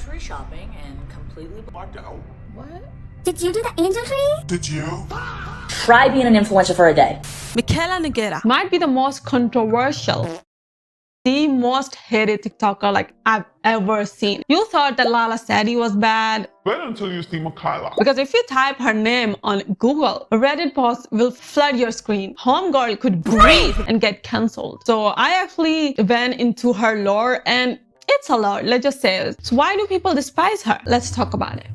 luxury shopping and completely blacked out. What? Did you do the angel tree? Did you? Try being an influencer for a day. Mikayla Nogueira Might be the most controversial, the most hated TikToker like I've ever seen. You thought that Lala Sadie was bad? Wait until you see Mikayla. Because if you type her name on Google, Reddit posts will flood your screen. Homegirl could breathe and get cancelled. So I actually went into her lore and it's a lot, let's just say it. So why do people despise her? Let's talk about it.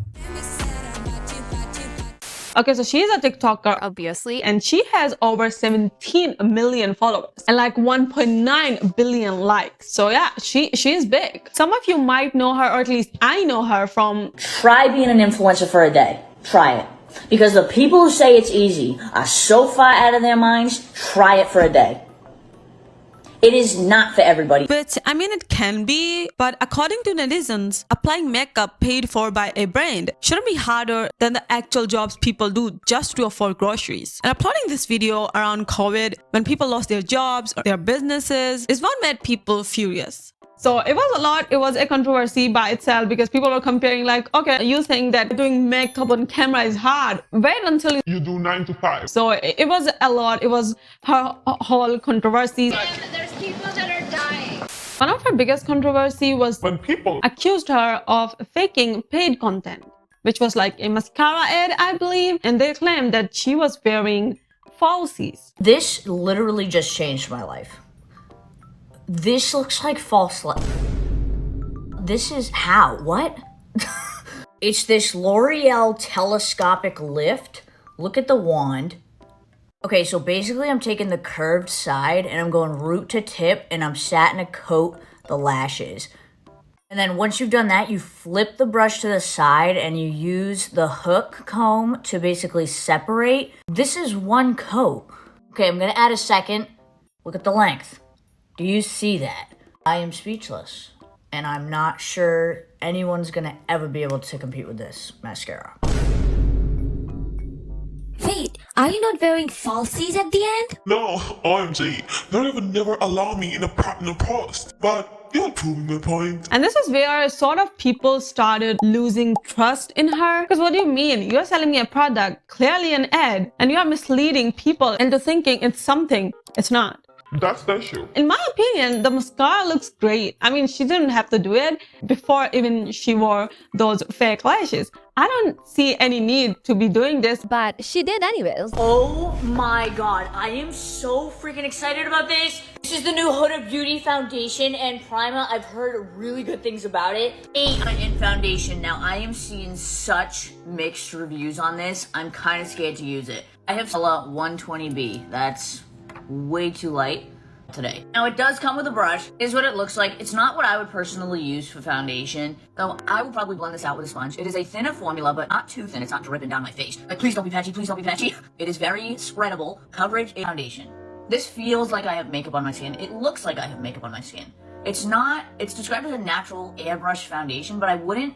Okay, so she's a TikToker, obviously, and she has over 17 million followers and like 1.9 billion likes. So yeah, she's big. Some of you might know her, or at least I know her from... Try being an influencer for a day. Try it. Because the people who say it's easy are so far out of their minds, try it for a day. It is not for everybody. But I mean, it can be, but according to netizens, applying makeup paid for by a brand shouldn't be harder than the actual jobs people do just to afford groceries. And uploading this video around COVID, when people lost their jobs or their businesses, is what made people furious. So it was a lot. It was a controversy by itself because people were comparing like, okay, you think that doing makeup on camera is hard. Wait until You do 9 to 5. So it was a lot. It was her whole controversy. There's people that are dying. One of her biggest controversy was When people accused her of faking paid content, which was like a mascara ad, I believe. And they claimed that she was wearing falsies. This literally just changed my life. This looks like false light. This is how? What? It's this L'Oreal telescopic lift. Look at the wand. Okay, so basically I'm taking the curved side and I'm going root to tip and I'm satin to coat the lashes. And then once you've done that, you flip the brush to the side and you use the hook comb to basically separate. This is one coat. Okay, I'm gonna add a second. Look at the length. Do you see that? I am speechless. And I'm not sure anyone's gonna ever be able to compete with this mascara. Wait, are you not wearing falsies at the end? No, OMG, they would never allow me in a platinum post. But you're proving the point. And this is where sort of people started losing trust in her. Because what do you mean? You're selling me a product, clearly an ad, and you're misleading people into thinking it's something it's not. That's the issue. In my opinion, the mascara looks great. I mean, she didn't have to do it before even she wore those fake lashes. I don't see any need to be doing this. but she did anyways. Oh my god, I am so freaking excited about this. This is the new Huda Beauty foundation and primer. I've heard really good things about it. 8 in foundation. Now I am seeing such mixed reviews on this. I'm kind of scared to use it. I have Stella 120B. That's way too light today. Now it does come with a brush. Is what it looks like. It's not what I would personally use for foundation, though I would probably blend this out with a sponge. It is a thinner formula, but not too thin. It's not dripping down my face. Like, please don't be patchy, please don't be patchy. It is very spreadable coverage foundation. This feels like I have makeup on my skin. It looks like I have makeup on my skin. It's not, it's described as a natural airbrush foundation, but I wouldn't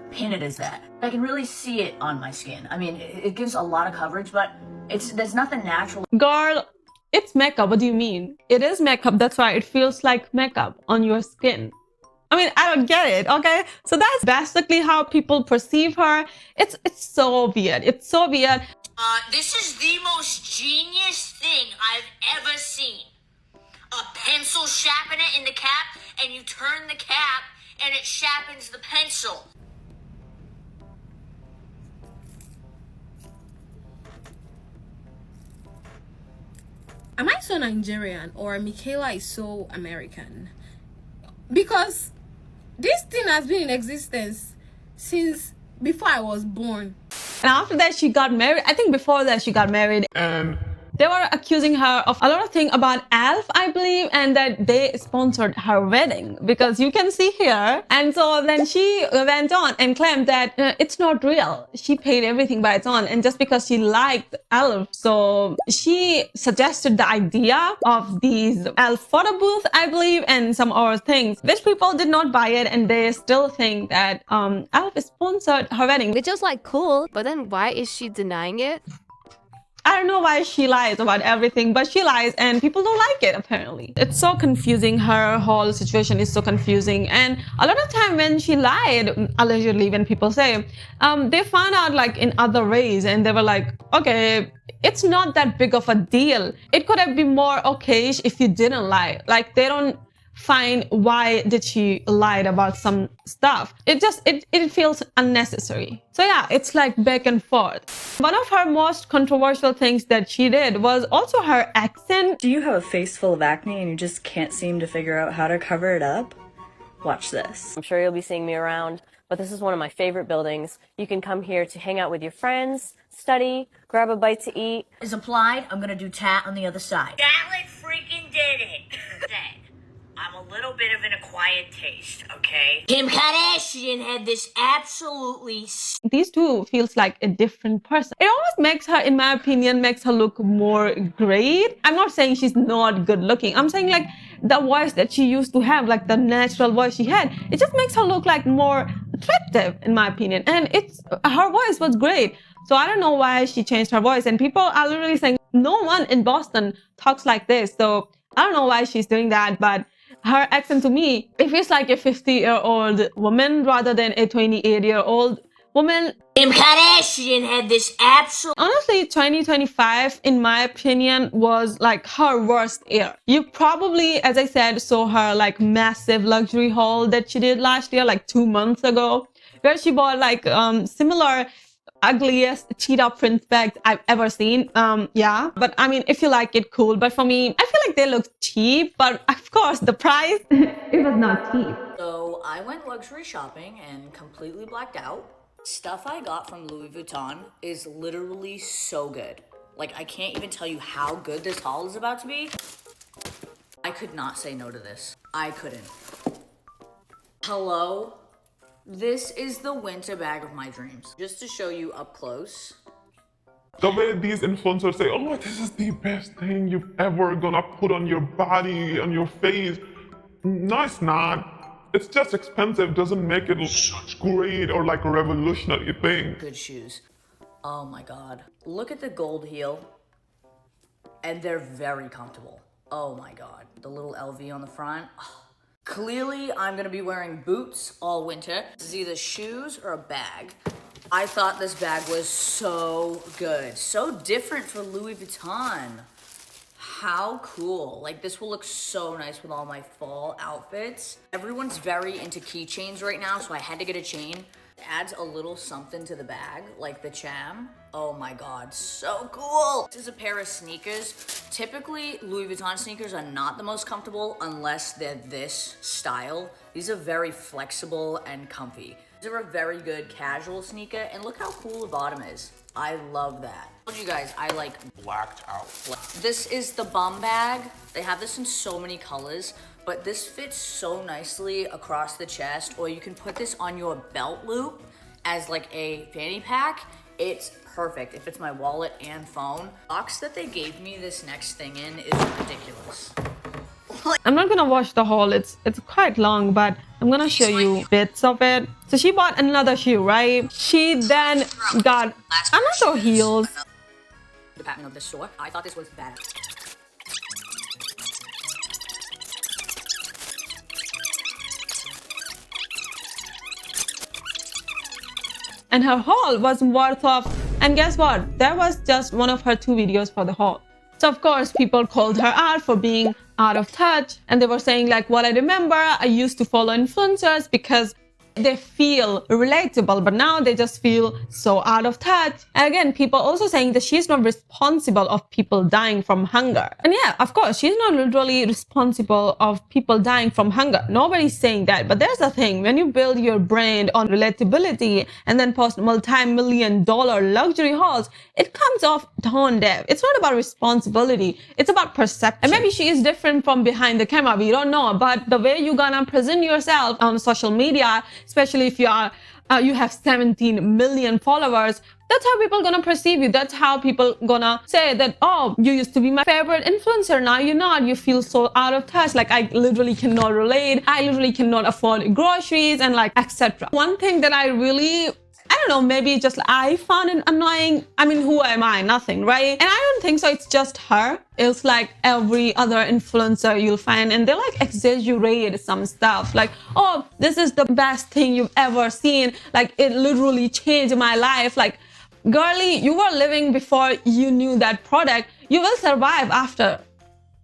pin it as that. I can really see it on my skin. I mean, it gives a lot of coverage, but there's nothing natural. Girl, it's makeup. What do you mean? It is makeup. That's why it feels like makeup on your skin. I mean, I don't get it, okay? So that's basically how people perceive her. It's so weird. It's so weird. This is the most genius thing I've ever seen. A pencil sharpener in the cap, and you turn the cap, and it sharpens the pencil. Am I so Nigerian or Mikayla is so American? Because this thing has been in existence since before I was born. And after that, she got married. I think before that, she got married. And They were accusing her of a lot of things about Elf, I believe, and that they sponsored her wedding, because you can see here. And so then she went on and claimed that it's not real. She paid everything by its own, and just because she liked Elf. So she suggested the idea of these Elf photo booth, I believe, and some other things, which people did not buy it, and they still think that Elf sponsored her wedding. Which is like cool, but then why is she denying it? I don't know why she lies about everything, but she lies and people don't like it apparently. It's so confusing. Her whole situation is so confusing. And a lot of time when she lied, allegedly, when people say, they found out like in other ways and they were like, okay, it's not that big of a deal. It could have been more okayish if you didn't lie. Like they don't find why did she lied about some stuff. It feels unnecessary. So yeah, it's like back and forth. One of her most controversial things that she did was also her accent. Do you have a face full of acne and you just can't seem to figure out how to cover it up? Watch this. I'm sure you'll be seeing me around, but this is one of my favorite buildings. You can come here to hang out with your friends, study, grab a bite to eat. Is applied. I'm gonna do tat on the other side. That freaking did it. I'm a little bit of an acquired taste, okay? Kim Kardashian had this absolutely... These two feels like a different person. It almost makes her, in my opinion, makes her look more great. I'm not saying she's not good looking. I'm saying like the voice that she used to have, like the natural voice she had, it just makes her look like more attractive, in my opinion. And her voice was great. So I don't know why she changed her voice. And people are literally saying no one in Boston talks like this. So I don't know why she's doing that, but her accent to me, it feels like a 50-year-old woman rather than a 28-year-old woman. Kim Kardashian had this absolute... Honestly, 2025, in my opinion, was like her worst year. You probably, as I said, saw her like massive luxury haul that she did last year, like 2 months ago, where she bought like similar ugliest cheetah print bags I've ever seen. Yeah, but I mean, if you like it, cool. But for me, I feel like they look cheap, but of course the price, it was not cheap. So I went luxury shopping and completely blacked out. Stuff I got from Louis Vuitton is literally so good. Like, I can't even tell you how good this haul is about to be. I could not say no to this. I couldn't. Hello? This is the winter bag of my dreams. Just to show you up close. The way these influencers say, oh, this is the best thing you've ever gonna put on your body, on your face. No, it's not. It's just expensive, doesn't make it such great or like a revolutionary thing. Good shoes. Oh my God. Look at the gold heel. And they're very comfortable. Oh my God. The little LV on the front. Oh. Clearly, I'm gonna be wearing boots all winter. This is either shoes or a bag. I thought this bag was so good. So different for Louis Vuitton. How cool. Like, this will look so nice with all my fall outfits. Everyone's very into keychains right now, so I had to get a chain. It adds a little something to the bag, like the cham. Oh my God, so cool. This is a pair of sneakers. Typically, Louis Vuitton sneakers are not the most comfortable unless they're this style. These are very flexible and comfy. These are a very good casual sneaker, and look how cool the bottom is. I love that. I told you guys, I like Blacked out. This is the bum bag. They have this in so many colors, but this fits so nicely across the chest, or you can put this on your belt loop as like a fanny pack. It's perfect. It fits my wallet and phone. The box that they gave me this next thing in is ridiculous. I'm not gonna watch the haul, it's quite long, but I'm gonna show you bits of it. So she bought another shoe, right? She then got another heels. Department of the store. I thought this was bad. And her haul was worth of, and guess what? That was just one of her 2 videos for the haul. So of course, people called her out for being out of touch. And they were saying like, well, I remember I used to follow influencers because they feel relatable, but now they just feel so out of touch. And again, people also saying that she's not responsible of people dying from hunger. And yeah, of course, she's not literally responsible of people dying from hunger. Nobody's saying that. But there's the thing, when you build your brand on relatability and then post multi-million-dollar luxury hauls, it comes off tone deaf. It's not about responsibility. It's about perception. And maybe she is different from behind the camera. We don't know. But the way you're gonna present yourself on social media, especially if you have 17 million followers, that's how people gonna perceive you. That's how people gonna say that, oh, you used to be my favorite influencer, now you're not. You feel so out of touch. Like, I literally cannot relate. I literally cannot afford groceries and like, etc. One thing that I really I don't know, maybe just I found it annoying. I mean, who am I? Nothing, right? And I don't think so. It's just her. It's like every other influencer you'll find, and they like exaggerate some stuff. Like, oh, this is the best thing you've ever seen. Like, it literally changed my life. Like, girlie, you were living before you knew that product. You will survive after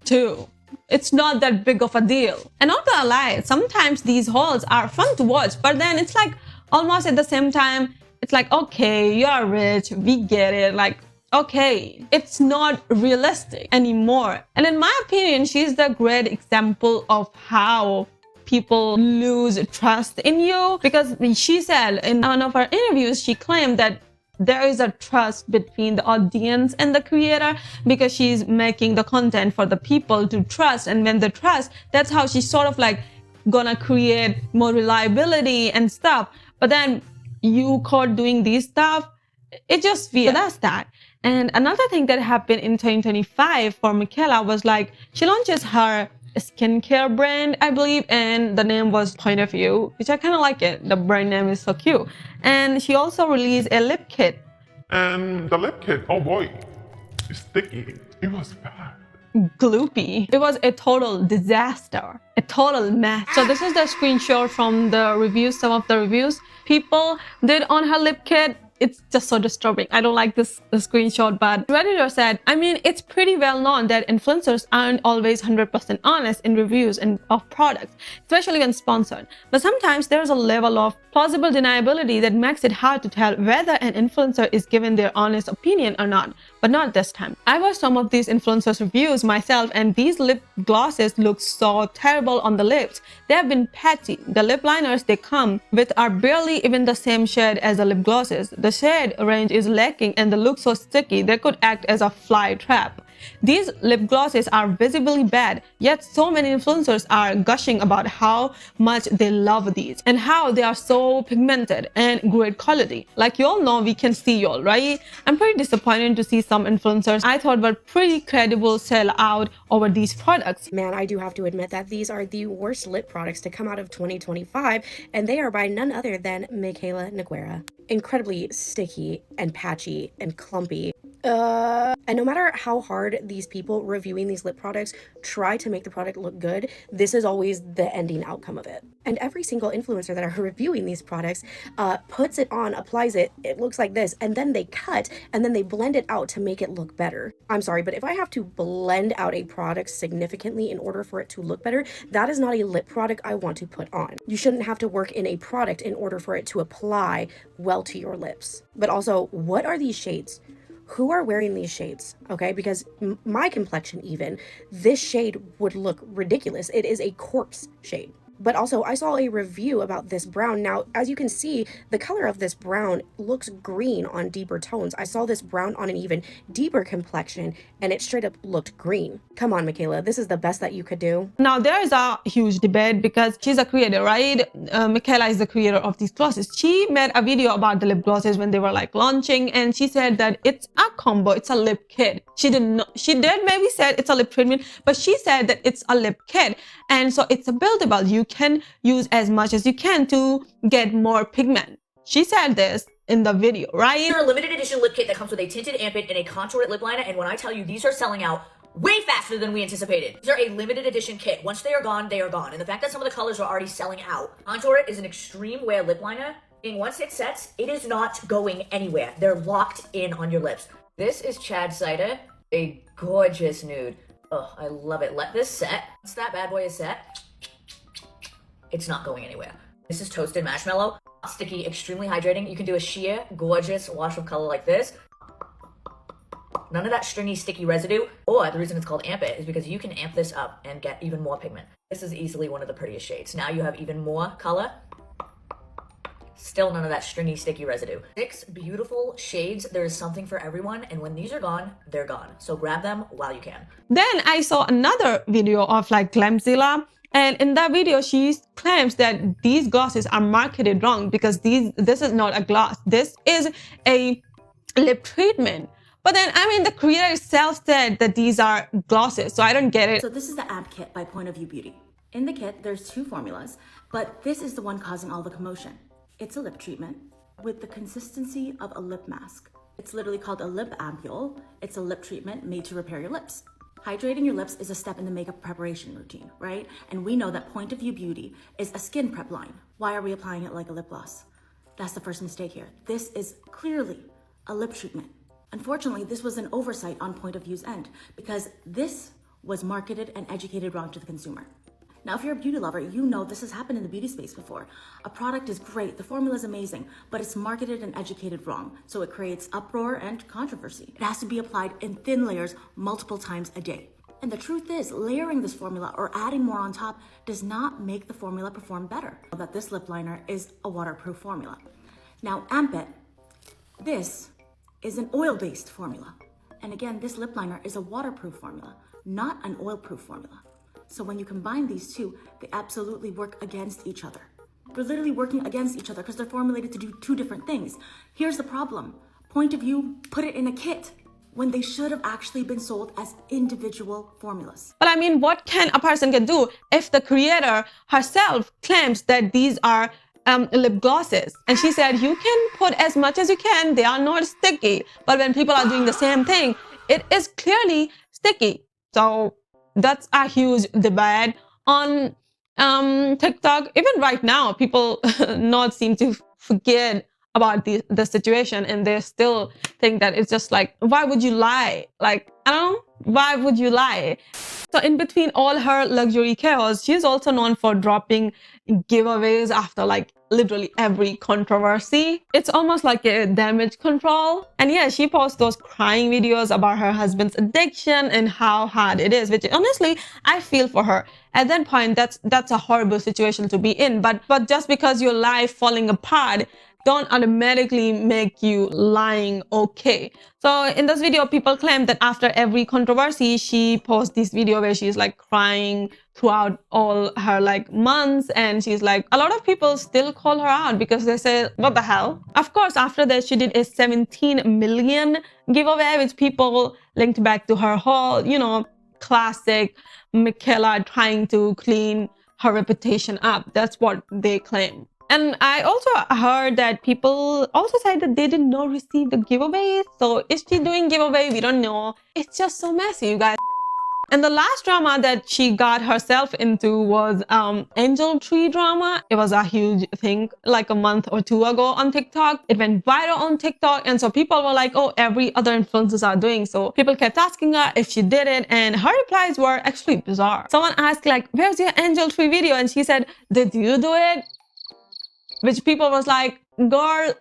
too. It's not that big of a deal. And not gonna lie, sometimes these hauls are fun to watch, but then it's like almost at the same time, it's like, okay, you're rich, we get it. Like, okay, it's not realistic anymore. And in my opinion, she's the great example of how people lose trust in you, because she said in one of her interviews, she claimed that there is a trust between the audience and the creator, because she's making the content for the people to trust. And when they trust, that's how she's sort of like gonna create more reliability and stuff. But then you caught doing these stuff, it just feels. So that's that. And another thing that happened in 2025 for Mikayla was like, she launches her skincare brand, I believe, and the name was Point of View, which I kind of like it. The brand name is so cute. And she also released a lip kit. And the lip kit, oh boy, it's sticky. It was bad. Gloopy. It was a total disaster, a total mess. So this is the screenshot from the reviews, some of the reviews people did on her lip kit. It's just so disturbing. I don't like this screenshot, but Redditor said, I mean, it's pretty well known that influencers aren't always 100% honest in reviews and of products, especially when sponsored. But sometimes there's a level of plausible deniability that makes it hard to tell whether an influencer is giving their honest opinion or not. But not this time. I watched some of these influencers' reviews myself, and these lip glosses look so terrible on the lips. They have been patchy. The lip liners they come with are barely even the same shade as the lip glosses. The shade range is lacking and they look so sticky they could act as a fly trap. These lip glosses are visibly bad, yet so many influencers are gushing about how much they love these and how they are so pigmented and great quality. Like y'all know, we can see y'all, right? I'm pretty disappointed to see some influencers I thought were pretty credible sell out over these products. Man, I do have to admit that these are the worst lip products to come out of 2025, and they are by none other than Mikayla Nogueira. Incredibly sticky and patchy and clumpy. And no matter how hard these people reviewing these lip products try to make the product look good, this is always the ending outcome of it. And every single influencer that are reviewing these products puts it on, applies it, it looks like this, and then they cut and then they blend it out to make it look better. I'm sorry, but if I have to blend out a product significantly in order for it to look better, that is not a lip product I want to put on. You shouldn't have to work in a product in order for it to apply well to your lips. But also, what are these shades? Who are wearing these shades? Okay, because my complexion even, this shade would look ridiculous. It is a corpse shade. But also, I saw a review about this brown. Now, as you can see, the color of this brown looks green on deeper tones. I saw this brown on an even deeper complexion, and it straight up looked green. Come on, Mikayla, this is the best that you could do. Now, there is a huge debate because she's a creator, right? Mikayla is the creator of these glosses. She made a video about the lip glosses when they were like launching, and she said that it's a combo, it's a lip kit. She did maybe said it's a lip treatment, but she said that it's a lip kit. And so it's a buildable. You can use as much as you can to get more pigment. She said this in the video, right? These are a limited edition lip kit that comes with a tinted ampid and a contoured lip liner, and when I tell you these are selling out way faster than we anticipated. These are a limited edition kit. Once they are gone, they are gone. And the fact that some of the colors are already selling out. Contour is an extreme wear lip liner, and once it sets, it is not going anywhere. They're locked in on your lips. This is ItsSeyra, a gorgeous nude. Oh, I love it. Let this set. Once that bad boy is set, it's not going anywhere. This is Toasted Marshmallow. Sticky, extremely hydrating. You can do a sheer, gorgeous wash of color like this. None of that stringy, sticky residue. Or the reason it's called Amp It is because you can amp this up and get even more pigment. This is easily one of the prettiest shades. Now you have even more color. Still none of that stringy, sticky residue. 6 beautiful shades. There is something for everyone, and when these are gone, they're gone. So grab them while you can. Then I saw another video of like Glamzilla, and in that video she claims that these glosses are marketed wrong because this is not a gloss. This is a lip treatment. But then, I mean, the creator itself said that these are glosses, so I don't get it. So this is the ab kit by Point of View Beauty. In the kit, there's 2 formulas, but this is the one causing all the commotion. It's a lip treatment, with the consistency of a lip mask. It's literally called a lip ampule. It's a lip treatment made to repair your lips. Hydrating your lips is a step in the makeup preparation routine, right? And we know that Point of View Beauty is a skin prep line. Why are we applying it like a lip gloss? That's the first mistake here. This is clearly a lip treatment. Unfortunately, this was an oversight on Point of View's end because this was marketed and educated wrong to the consumer. Now, if you're a beauty lover, you know this has happened in the beauty space before. A product is great, the formula is amazing, but it's marketed and educated wrong, so it creates uproar and controversy. It has to be applied in thin layers multiple times a day. And the truth is, layering this formula or adding more on top does not make the formula perform better. That this lip liner is a waterproof formula. Now, Ampet, this is an oil-based formula. And again, this lip liner is a waterproof formula, not an oil-proof formula. So when you combine these two, they absolutely work against each other. They're literally working against each other because they're formulated to do two different things. Here's the problem. Point of View put it in a kit when they should have actually been sold as individual formulas. But I mean, what can a person can do if the creator herself claims that these are lip glosses? And she said, you can put as much as you can, they are not sticky. But when people are doing the same thing, it is clearly sticky. So that's a huge debate on TikTok. Even right now, people not seem to forget about the situation, and they still think that it's just like, why would you lie? Like, I don't know, why would you lie? So in between all her luxury chaos, she's also known for dropping giveaways after like literally every controversy. It's almost like a damage control. And yeah, she posts those crying videos about her husband's addiction and how hard it is, which honestly, I feel for her. At that point, that's a horrible situation to be in. But just because your life falling apart don't automatically make you lying okay. So in this video, people claim that after every controversy, she posts this video where she's like crying throughout all her like months, and she's like, a lot of people still call her out because they say, what the hell? Of course, after that, she did a 17 million giveaway, which people linked back to her whole, you know, classic Mikayla trying to clean her reputation up. That's what they claim. And I also heard that people also said that they did not receive the giveaway. So is she doing giveaway? We don't know. It's just so messy, you guys. And the last drama that she got herself into was angel tree drama. It was a huge thing like a month or two ago on TikTok. It went viral on TikTok. And so people were like, oh, every other influencers are doing. So people kept asking her if she did it. And her replies were actually bizarre. Someone asked like, where's your angel tree video? And she said, did you do it? Which people was like, girl,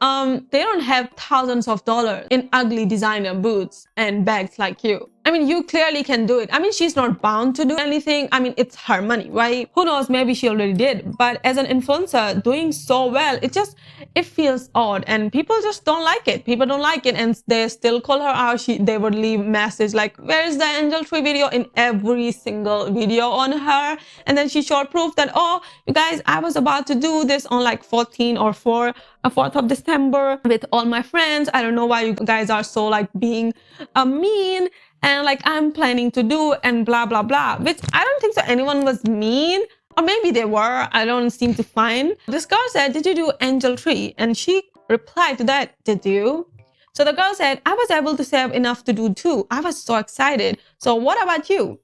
they don't have thousands of dollars in ugly designer boots and bags like you. I mean, you clearly can do it. I mean, she's not bound to do anything. I mean, it's her money, right? Who knows, maybe she already did. But as an influencer doing so well, it feels odd, and people just don't like it. People don't like it, and they still call her out. They would leave message like, where is the angel tree video in every single video on her? And then she showed proof that, oh, you guys, I was about to do this on like 14 or 4th of December with all my friends. I don't know why you guys are so like being mean, and like I'm planning to do and blah blah blah, which I don't think so anyone was mean, or maybe they were. I don't seem to find. This girl said, did you do angel tree? And she replied to that, did you? So the girl said, I was able to save enough to do 2. I was so excited. So what about you?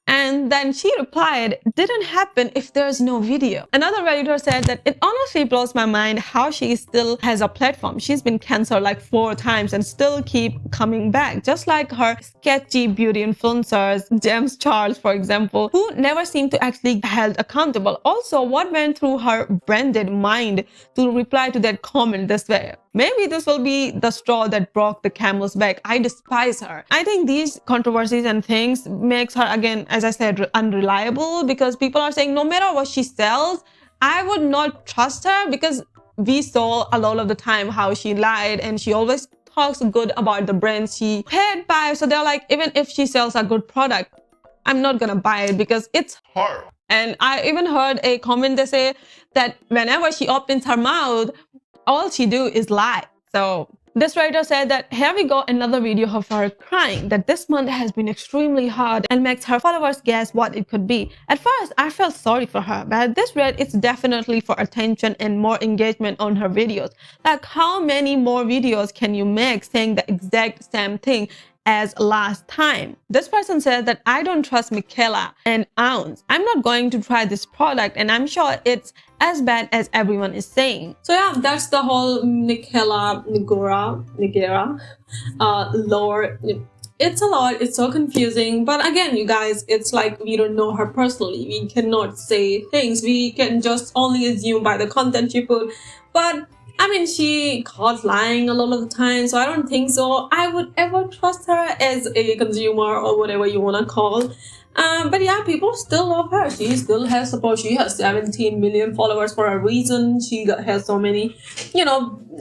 And then she replied, didn't happen if there's no video. Another Redditor said that it honestly blows my mind how she still has a platform. She's been canceled like 4 times and still keep coming back. Just like her sketchy beauty influencers, James Charles, for example, who never seem to actually be held accountable. Also, what went through her branded mind to reply to that comment this way? Maybe this will be the straw that broke the camel's back. I despise her. I think these controversies and things makes her, again, as I said, unreliable, because people are saying no matter what she sells, I would not trust her, because we saw a lot of the time how she lied, and she always talks good about the brands she paid by. So they're like, even if she sells a good product, I'm not gonna buy it because it's her. And I even heard a comment that say that whenever she opens her mouth, all she do is lie. So This writer said that here we go, another video of her crying that this month has been extremely hard and makes her followers guess what it could be. At first, I felt sorry for her, but at this rate, it's definitely for attention and more engagement on her videos. Like, how many more videos can you make saying the exact same thing as last time? This person says that I don't trust Mikayla an ounce. I'm not going to try this product and I'm sure it's as bad as everyone is saying. So yeah, that's the whole Mikayla Nogueira lore. It's a lot, it's so confusing, but again, you guys, it's like we don't know her personally. We cannot say things. We can just only assume by the content she put. But I mean, she caught lying a lot of the time, so I don't think so I would ever trust her as a consumer or whatever you want to call. But yeah, people still love her. She still has support. She has 17 million followers for a reason. She has so many,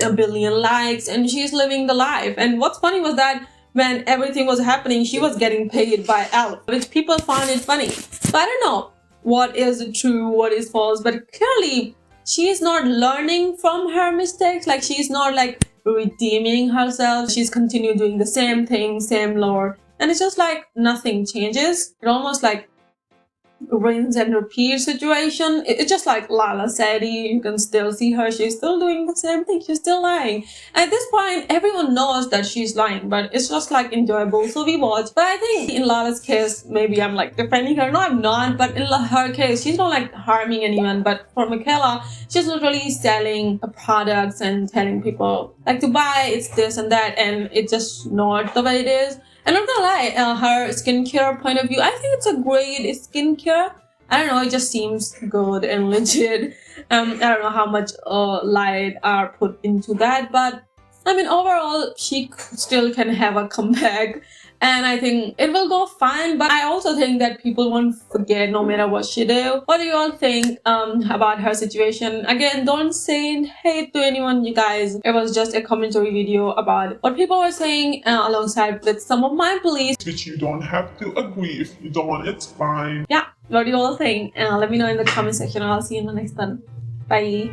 a billion likes, and she's living the life. And what's funny was that when everything was happening, she was getting paid by Elf, which people found it funny. So I don't know what is true, what is false, but clearly she is not learning from her mistakes. Like, she's not like redeeming herself. She's continued doing the same thing, same lore. And it's just like nothing changes. It almost like rinse and repeat situation. It's just like Lala said, you can still see her. She's still doing the same thing. She's still lying. At this point, everyone knows that she's lying, but it's just like enjoyable. So we watch. But I think in Lala's case, maybe I'm like defending her. No, I'm not. But in her case, she's not like harming anyone. But for Mikayla, she's literally selling products and telling people like to buy, it's this and that. And it's just not the way it is. I'm not gonna lie, her skincare point of view, I think it's a great skincare. I don't know, it just seems good and legit. I don't know how much light are put into that, but I mean, overall, she still can have a comeback. And I think it will go fine, but I also think that people won't forget no matter what she do. What do you all think about her situation? Again, don't say hate to anyone, you guys. It was just a commentary video about what people were saying alongside with some of my beliefs. Which you don't have to agree. If you don't, it's fine. Yeah, what do you all think? Let me know in the comment section. I'll see you in the next one. Bye.